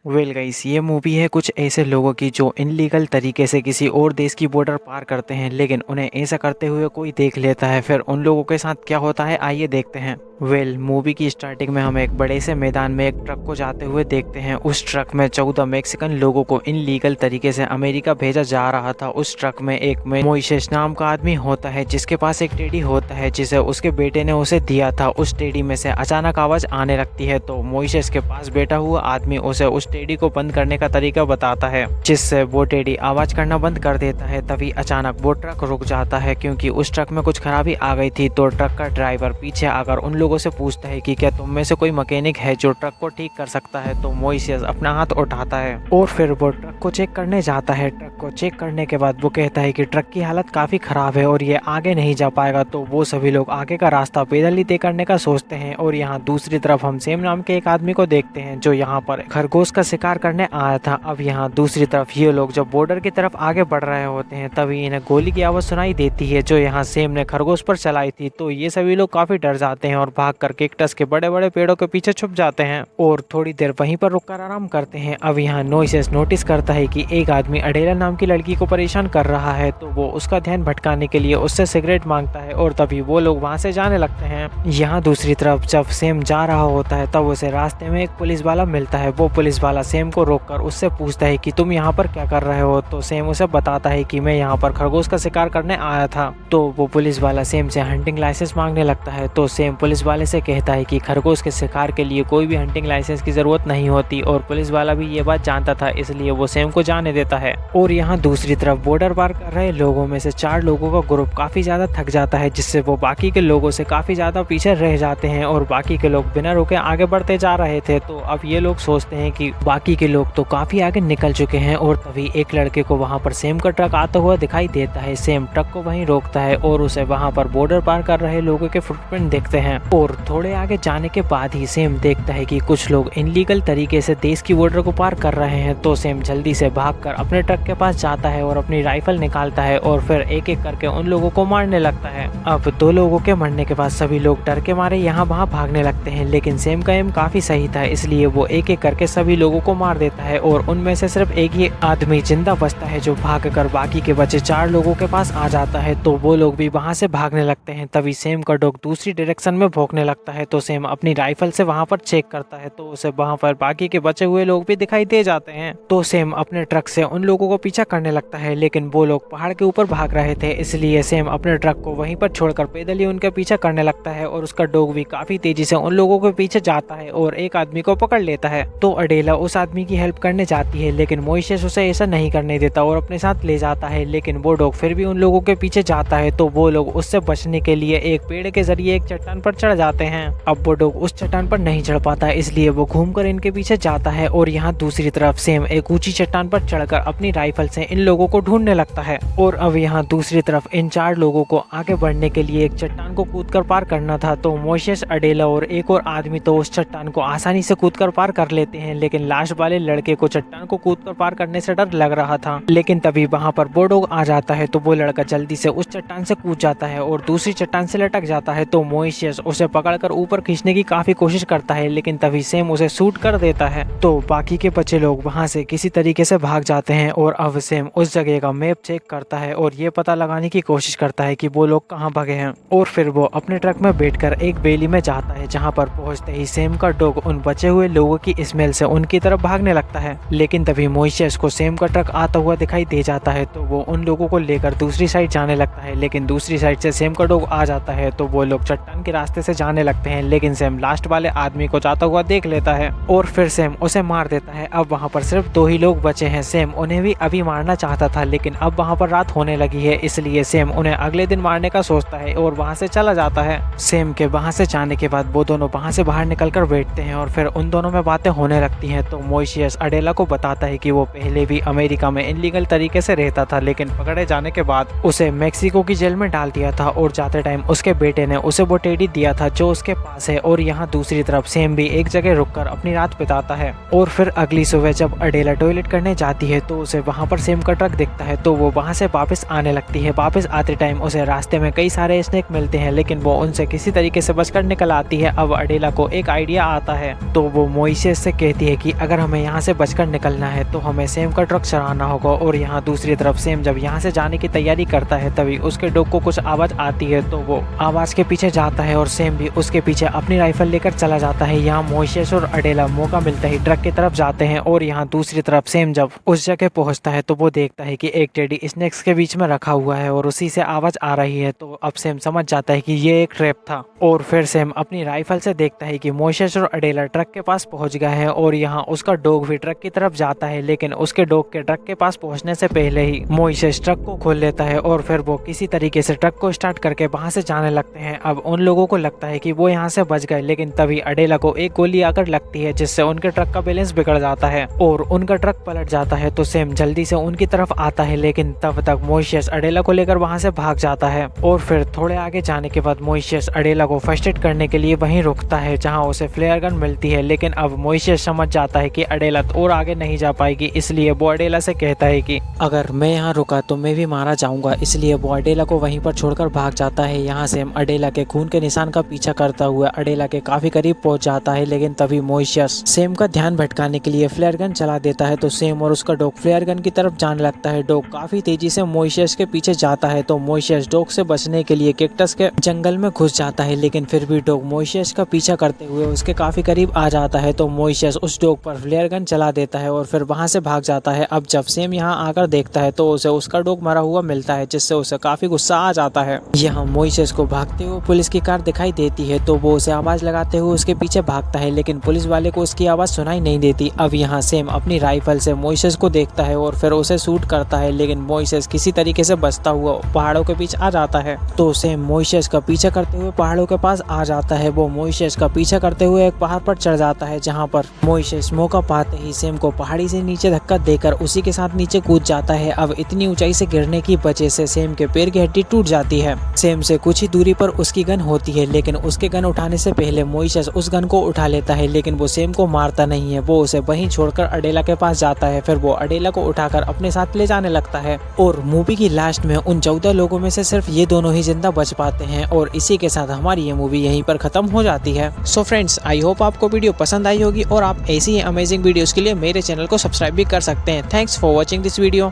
Well guys, ये movie है कुछ ऐसे लोगों की जो इनलीगल तरीके से किसी और देश की बॉर्डर पार करते हैं, लेकिन उन्हें ऐसा करते हुए कोई देख लेता है। फिर उन लोगों के साथ क्या होता है, आइए देखते हैं। मूवी की स्टार्टिंग में हम एक बड़े से मैदान में एक ट्रक को जाते हुए देखते हैं। उस ट्रक में 14 मैक्सिकन लोगों को इनलीगल तरीके से अमेरिका भेजा जा रहा था। उस ट्रक में एक मोइसेस नाम का आदमी होता है जिसके पास एक टेडी होता है जिसे उसके बेटे ने उसे दिया था। उस टेडी में से अचानक आवाज आने लगती है तो मोइसेस के पास बैठा हुआ आदमी उसे उस टेडी को बंद करने का तरीका बताता है, जिससे वो टेडी आवाज करना बंद कर देता है। तभी अचानक वो ट्रक रुक जाता है क्योंकि उस ट्रक में कुछ खराबी आ गई थी। तो ट्रक का ड्राइवर पीछे आकर उन लोगों से पूछता है कि क्या तुम में से कोई मैकेनिक है जो ट्रक को ठीक कर सकता है। तो मोइसेस अपना हाथ उठाता है और फिर वो ट्रक को चेक करने जाता है। ट्रक को चेक करने के बाद वो कहता है कि ट्रक की हालत काफी खराब है और ये आगे नहीं जा पाएगा। तो वो सभी लोग आगे का रास्ता पैदल ही तय करने का सोचते हैं। और यहाँ दूसरी तरफ हम सेम नाम के एक आदमी को देखते हैं जो यहाँ पर खरगोश का शिकार करने आया था। अब यहाँ दूसरी तरफ ये लोग जब बॉर्डर की तरफ आगे बढ़ रहे होते हैं तभी इन्हें गोली की आवाज सुनाई देती है जो यहाँ सेम ने खरगोश पर चलाई थी। तो ये सभी लोग काफी डर जाते हैं और भाग कर कैक्टस के बड़े बड़े पेड़ों के पीछे छुप जाते हैं और थोड़ी देर वहीं पर रुककर आराम करते हैं। अब यहाँ मोइसेस नोटिस करता है कि एक आदमी अडेला नाम की लड़की को परेशान कर रहा है। तो वो उसका ध्यान भटकाने के लिए उससे सिगरेट मांगता है और तभी वो लोग वहाँ से जाने लगते हैं। यहाँ दूसरी तरफ जब सेम जा रहा होता है तब उसे रास्ते में एक पुलिस वाला मिलता है। वो पुलिस वाला सेम को रोककर उससे पूछता है कि तुम यहाँ पर क्या कर रहे हो। तो सेम उसे बताता है कि मैं यहाँ पर खरगोश का शिकार करने आया था। तो वो पुलिस वाला सेम से हंटिंग लाइसेंस मांगने लगता है। तो सेम पुलिस वाले से कहता है कि खरगोश के शिकार के लिए कोई भी हंटिंग लाइसेंस की जरूरत नहीं होती और पुलिस वाला भी ये बात जानता था, इसलिए वो सेम को जाने देता है। और यहाँ दूसरी तरफ बॉर्डर पार कर रहे लोगों में से 4 लोगों का ग्रुप काफी ज्यादा थक जाता है, जिससे वो बाकी के लोगों से काफी ज्यादा पीछे रह जाते हैं और बाकी के लोग बिना रुके आगे बढ़ते जा रहे थे। तो अब ये लोग सोचते हैं कि बाकी के लोग तो काफी आगे निकल चुके हैं और तभी एक लड़के को वहां पर सेम का ट्रक आता हुआ दिखाई देता है। सेम ट्रक को वहीं रोकता है और उसे वहां पर बॉर्डर पार कर रहे लोगों के फुटप्रिंट देखते हैं। और थोड़े आगे जाने के बाद ही सेम देखता है कि कुछ लोग इनलीगल तरीके से देश की बॉर्डर को पार कर रहे हैं। तो सेम जल्दी से भागकर अपने ट्रक के पास जाता है और अपनी राइफल निकालता है और फिर एक एक करके उन लोगों को मारने लगता है। अब 2 लोगों के मरने के बाद सभी लोग डर के मारे यहाँ वहाँ भागने लगते हैं, लेकिन सेम का एम काफी सही था, इसलिए वो एक एक करके सभी लोगों को मार देता है और उनमें से सिर्फ एक ही आदमी जिंदा बचता है जो भागकर बाकी के बचे 4 लोगों के पास आ जाता है। तो वो लोग भी वहां से भागने लगते हैं। तभी सेम का डॉग दूसरी डायरेक्शन में भौंकने लगता है। तो सेम अपनी राइफल से वहां पर चेक करता है तो उसे वहां पर बाकी के बचे हुए लोग भी दिखाई दे जाते हैं। तो सेम अपने ट्रक से उन लोगों को पीछा करने लगता है, लेकिन वो लोग पहाड़ के ऊपर भाग रहे थे, इसलिए सेम अपने ट्रक को वहीं पर छोड़कर पैदल ही उनके पीछा करने लगता है और उसका डॉग भी काफी तेजी से उन लोगों के पीछे जाता है और एक आदमी को पकड़ लेता है। तो अडेला उस आदमी की हेल्प करने जाती है, लेकिन मोइसेस उसे ऐसा नहीं करने देता और अपने साथ ले जाता है, लेकिन वो डॉग फिर भी उन लोगों के पीछे जाता है। तो वो लोग उससे बचने के लिए एक पेड़ के जरिए एक चट्टान पर चढ़ जाते हैं। अब वो डॉग उस चट्टान पर नहीं चढ़ पाता, इसलिए वो घूमकर इनके पीछे जाता है और यहाँ दूसरी तरफ सेम एक ऊंची चट्टान पर चढ़कर अपनी राइफल से इन लोगों को ढूंढने लगता है। और अब यहाँ दूसरी तरफ इन 4 लोगों को आगे बढ़ने के लिए एक चट्टान को कूदकर पार करना था। तो मोइसेस, अडेला और एक और आदमी तो उस चट्टान को आसानी से कूदकर पार कर लेते हैं, लेकिन लास्ट वाले लड़के को चट्टान को कूदकर पार करने से डर लग रहा था। लेकिन तभी वहां पर वो डॉग आ जाता है तो वो लड़का जल्दी से उस चट्टान से कूद जाता है और दूसरी चट्टान से लटक जाता है। तो मोइसेस उसे पकड़कर ऊपर खींचने की काफी कोशिश करता है, लेकिन तभी सेम उसे शूट कर देता है। तो बाकी के बच्चे लोग वहां से किसी तरीके से भाग जाते हैं और अब सेम उस जगह का मैप चेक करता है और ये पता लगाने की कोशिश करता है कि वो लोग कहाँ भागे हैं। और फिर वो अपने ट्रक में बैठकर एक वैली में जाता है, जहाँ पर पहुंचते ही सेम का डॉग उन बचे हुए लोगों की स्मेल से उनकी तरफ भागने लगता है। लेकिन तभी मोइसेस को सेम का ट्रक आता हुआ दिखाई दे जाता है तो वो उन लोगों को लेकर दूसरी साइड जाने लगता है, लेकिन दूसरी साइड से सेम का डॉग आ जाता है तो वो लोग चट्टान के रास्ते से जाने लगते हैं, लेकिन सेम लास्ट वाले आदमी को जाता हुआ देख लेता है और फिर सेम उसे मार देता है। अब वहाँ पर सिर्फ 2 ही लोग बचे हैं। सेम उन्हें भी अभी मारना चाहता था, लेकिन अब वहाँ पर रात होने लगी है, इसलिए सेम उन्हें अगले दिन मारने का सोचता है और वहाँ से चला जाता है। सेम के वहाँ से जाने के बाद वो दोनों वहाँ से बाहर निकलकर बैठते हैं और फिर उन दोनों में बातें होने लगती हैं। तो मोइसेस अडेला को बताता है कि वो पहले भी अमेरिका में इनलीगल तरीके से रहता था, लेकिन पकड़े जाने के बाद उसे मेक्सिको की जेल में डाल दिया था और जाते टाइम उसके बेटे ने उसे वो टेडी दिया था जो उसके पास है। और यहाँ दूसरी तरफ सेम भी एक जगह रुककर अपनी रात बिताता है और फिर अगली सुबह जब अडेला टॉयलेट करने जाती है तो उसे वहाँ पर सेम का ट्रक दिखता है तो वो वहाँ से वापस आने लगती है। वापस आते टाइम उसे रास्ते में कई सारे स्नेक मिलते हैं, लेकिन वो उनसे किसी तरीके से बचकर निकल आती है। अब अडेला को एक आइडिया आता है तो वो मोइसेस से कहती है कि अगर हमें यहाँ से बचकर निकलना है तो हमें सेम का ट्रक चढ़ाना होगा। और यहाँ दूसरी तरफ सेम जब यहाँ से जाने की तैयारी करता है तभी उसके डॉग को कुछ आवाज आती है, तो वो आवाज के पीछे जाता है और सेम भी उसके पीछे अपनी राइफल लेकर चला जाता है। यहाँ मोइसेस और अडेला मौका मिलता ही ट्रक की तरफ जाते हैं और यहाँ दूसरी तरफ सेम जब उस जगह पहुंचता है तो वो देखता है कि एक टेडी स्नेक्स के बीच में रखा हुआ है और उसी से आवाज आ रही है। तो अब सेम समझ जाता है कि ये एक ट्रैप था और फिर सेम अपनी राइफल से देखता है कि मोइसेस और अडेला ट्रक के पास पहुंच गए हैं और यहाँ उसका डॉग भी ट्रक की तरफ जाता है। लेकिन उसके डॉग के ट्रक के पास पहुंचने से पहले ही मोइसेस ट्रक को खोल लेता है और फिर वो किसी तरीके से ट्रक को स्टार्ट करके वहां से जाने लगते हैं। अब उन लोगों को लगता है कि वो यहाँ से बच गए, लेकिन तभी अडेला को एक गोली आकर लगती है जिससे उनके ट्रक का बैलेंस बिगड़ जाता है और उनका ट्रक पलट जाता है। तो सेम जल्दी से उनकी तरफ आता है, लेकिन तब तक मोइसेस अडेला को लेकर वहां से भाग जाता है। और फिर थोड़े आगे जाने के बाद मोइसेस अडेला को फर्स्ट एड करने के लिए वहीं रुकता है जहां उसे फ्लेयर गन मिलती है। लेकिन अब मोइसेस समझ जाता है कि अडेला और आगे नहीं जा पाएगी, इसलिए वो अडेला से कहता है कि अगर मैं यहाँ रुका तो मैं भी मारा जाऊंगा। इसलिए वो अडेला को वहीं पर छोड़कर भाग जाता है। यहाँ से अडेला के खून के निशान का पीछा करता हुआ अडेला के काफी करीब पहुंच जाता है, लेकिन तभी मोइसेस सेम का ध्यान भटकाने के लिए फ्लेयर गन चला देता है। तो सेम और उसका डॉग फ्लेयर गन की तरफ जाने लगता है। डॉग काफी तेजी से मोइसेस के पीछे जाता है, तो मोइसेस डॉग से बचने के लिए कैक्टस के जंगल में घुस जाता है, लेकिन फिर भी डॉग मोइसेस का पीछा करते हुए उसके काफी करीब आ जाता है। तो मोइसेस उस डॉग पर फ्लेयर गन चला देता है और फिर वहां से भाग जाता है। अब जब सेम यहाँ आकर देखता है तो उसे उसका डॉग मरा हुआ मिलता है, जिससे उसे काफी गुस्सा आ जाता है। यहाँ मोइसेस को भागते हुए पुलिस की कार दिखाई देती है, तो वो उसे आवाज लगाते हुए उसके पीछे भागता है, लेकिन पुलिस वाले को उसकी आवाज सुनाई नहीं देती। अब यहाँ सेम अपनी राइफल से मोइसेस को देखता है और फिर उसे शूट करता है, लेकिन मोइसेस किसी तरीके से बचता हुआ पहाड़ों के बीच आ जाता है। तो सेम मोइसेस का पीछा करते हुए पहाड़ों के पास आ जाता है। वो मोइसेस का पीछा करते हुए एक पहाड़ पर चढ़ जाता है, जहाँ पर मोइसेस मौका पाते ही सेम को पहाड़ी से नीचे धक्का देकर उसी के साथ नीचे कूद जाता है। अब इतनी ऊंचाई से गिरने की वजह से सेम के पैर की हड्डी टूट जाती है। सेम से कुछ ही दूरी पर उसकी गन होती है, लेकिन उसके गन उठाने से पहले मोइसेस उस गन को उठा लेता है, लेकिन वो सेम को मारता नहीं है। वो उसे वहीं छोड़कर अडेला के पास जाता है। फिर वो अडेला को उठाकर अपने साथ ले जाने लगता है और मूवी की लास्ट में उन 14 लोगों में से सिर्फ ये दोनों ही जिंदा बच पाते हैं और इसी के साथ हमारी ये मूवी यहीं पर खत्म हो जाती है। सो फ्रेंड्स, आई होप आपको वीडियो पसंद आई होगी और आप ऐसी ही अमेजिंग वीडियोस के लिए मेरे चैनल को सब्सक्राइब भी कर सकते हैं। Thanks for watching this video.